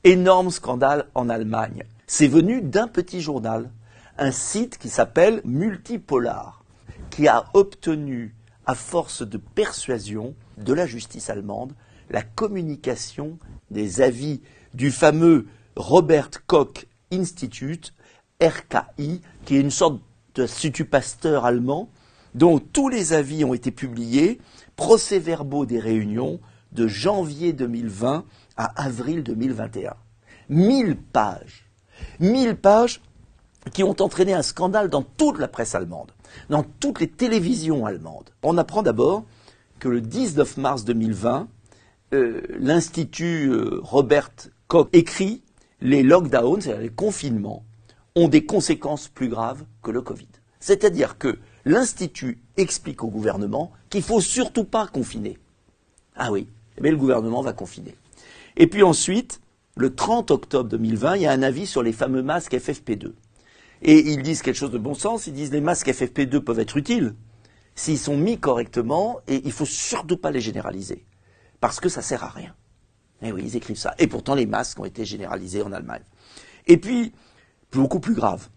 Énorme scandale en Allemagne. C'est venu d'un petit journal, un site qui s'appelle Multipolar, qui a obtenu, à force de persuasion de la justice allemande, la communication des avis du fameux Robert Koch Institute, RKI, qui est une sorte d'Institut Pasteur allemand, dont tous les avis ont été publiés, procès-verbaux des réunions, de janvier 2020 à avril 2021. 1000 pages. 1000 pages qui ont entraîné un scandale dans toute la presse allemande, dans toutes les télévisions allemandes. On apprend d'abord que le 19 mars 2020, l'Institut Robert Koch écrit « Les lockdowns, c'est-à-dire les confinements, ont des conséquences plus graves que le Covid ». C'est-à-dire que l'Institut explique au gouvernement qu'il ne faut surtout pas confiner. Ah oui, mais le gouvernement va confiner. Et puis ensuite, le 30 octobre 2020, il y a un avis sur les fameux masques FFP2. Et ils disent quelque chose de bon sens, ils disent les masques FFP2 peuvent être utiles s'ils sont mis correctement et il ne faut surtout pas les généraliser. Parce que ça ne sert à rien. Et oui, ils écrivent ça. Et pourtant, les masques ont été généralisés en Allemagne. Et puis, beaucoup plus grave,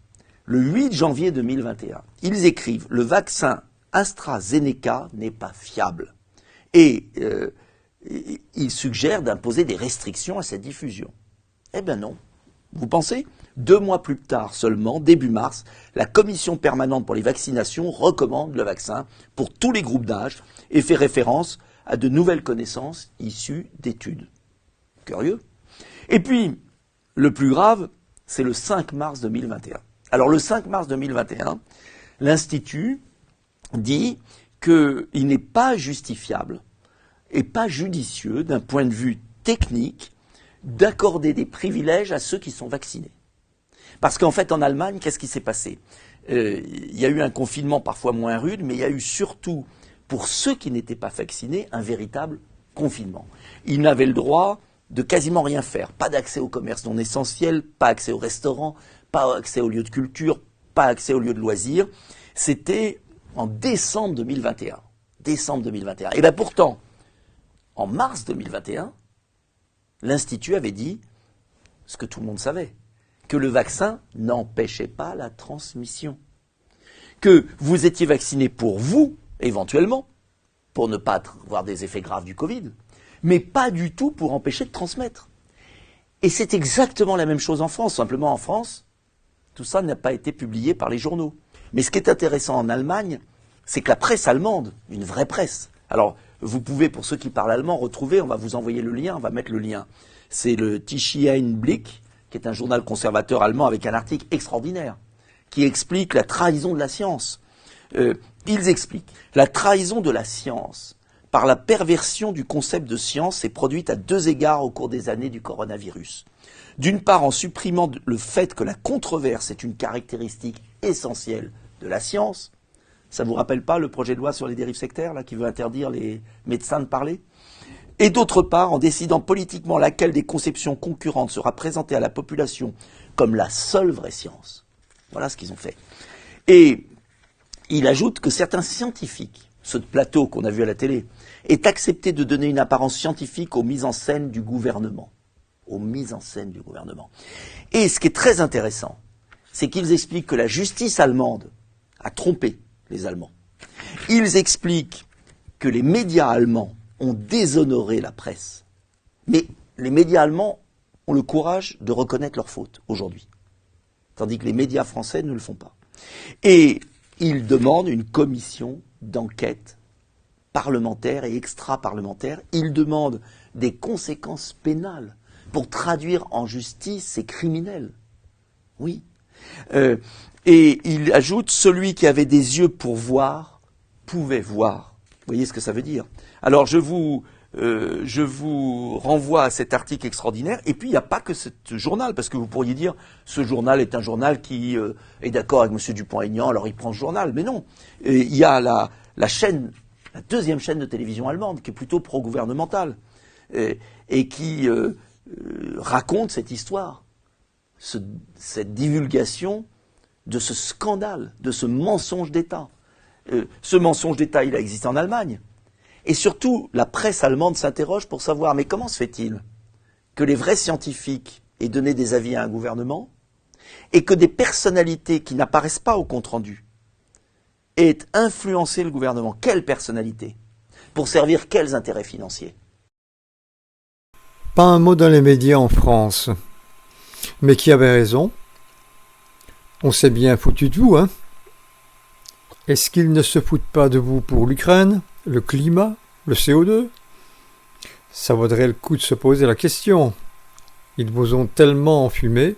le 8 janvier 2021, ils écrivent « Le vaccin AstraZeneca n'est pas fiable ». Et ils suggèrent d'imposer des restrictions à cette diffusion. Eh bien non. Vous pensez ? 2 mois plus tard seulement, début mars, la Commission permanente pour les vaccinations recommande le vaccin pour tous les groupes d'âge et fait référence à de nouvelles connaissances issues d'études. Curieux. Et puis, le plus grave, c'est le 5 mars 2021. Alors le 5 mars 2021, l'Institut dit qu'il n'est pas justifiable et pas judicieux d'un point de vue technique d'accorder des privilèges à ceux qui sont vaccinés. Parce qu'en fait, en Allemagne, qu'est-ce qui s'est passé ? Il y a eu un confinement parfois moins rude, mais il y a eu surtout, pour ceux qui n'étaient pas vaccinés, un véritable confinement. Ils n'avaient le droit de quasiment rien faire. Pas d'accès au commerce non essentiel, pas accès aux restaurants, pas accès aux lieux de culture, pas accès aux lieux de loisirs. C'était en décembre 2021. Décembre 2021. Et bien pourtant, en mars 2021, l'Institut avait dit ce que tout le monde savait, que le vaccin n'empêchait pas la transmission. Que vous étiez vacciné pour vous, éventuellement, pour ne pas avoir des effets graves du Covid, mais pas du tout pour empêcher de transmettre. Et c'est exactement la même chose en France. Simplement en France, tout ça n'a pas été publié par les journaux. Mais ce qui est intéressant en Allemagne, c'est que la presse allemande, une vraie presse, alors vous pouvez, pour ceux qui parlent allemand, retrouver, on va vous envoyer le lien, on va mettre le lien. C'est le Tischi Einblick, qui est un journal conservateur allemand avec un article extraordinaire, qui explique la trahison de la science. Ils expliquent la trahison de la science par la perversion du concept de science s'est produite à 2 égards au cours des années du coronavirus. D'une part, en supprimant le fait que la controverse est une caractéristique essentielle de la science. Ça ne vous rappelle pas le projet de loi sur les dérives sectaires, là, qui veut interdire les médecins de parler ? Et d'autre part, en décidant politiquement laquelle des conceptions concurrentes sera présentée à la population comme la seule vraie science. Voilà ce qu'ils ont fait. Et il ajoute que certains scientifiques, ceux de plateau qu'on a vu à la télé, aient accepté de donner une apparence scientifique aux mises en scène du gouvernement. Aux mises en scène du gouvernement. Et ce qui est très intéressant, c'est qu'ils expliquent que la justice allemande a trompé les Allemands. Ils expliquent que les médias allemands ont déshonoré la presse. Mais les médias allemands ont le courage de reconnaître leurs fautes aujourd'hui. Tandis que les médias français ne le font pas. Et ils demandent une commission d'enquête parlementaire et extra-parlementaire. Ils demandent des conséquences pénales pour traduire en justice ces criminels. Oui. Et il ajoute, celui qui avait des yeux pour voir, pouvait voir. Vous voyez ce que ça veut dire ? Alors je vous renvoie à cet article extraordinaire. Et puis il n'y a pas que ce journal, parce que vous pourriez dire, ce journal est un journal qui est d'accord avec M. Dupont-Aignan, alors il prend ce journal. Mais non, il y a la chaîne, la deuxième chaîne de télévision allemande, qui est plutôt pro-gouvernementale, et qui raconte cette histoire, cette divulgation de ce scandale, de ce mensonge d'État. Ce mensonge d'État, il a existé en Allemagne. Et surtout, la presse allemande s'interroge pour savoir, mais comment se fait-il que les vrais scientifiques aient donné des avis à un gouvernement et que des personnalités qui n'apparaissent pas au compte-rendu aient influencé le gouvernement. Quelles personnalités? Pour servir quels intérêts financiers? Pas un mot dans les médias en France. Mais qui avait raison? On s'est bien foutu de vous, hein? Est-ce qu'ils ne se foutent pas de vous pour l'Ukraine, le climat, le CO2? Ça vaudrait le coup de se poser la question. Ils vous ont tellement enfumé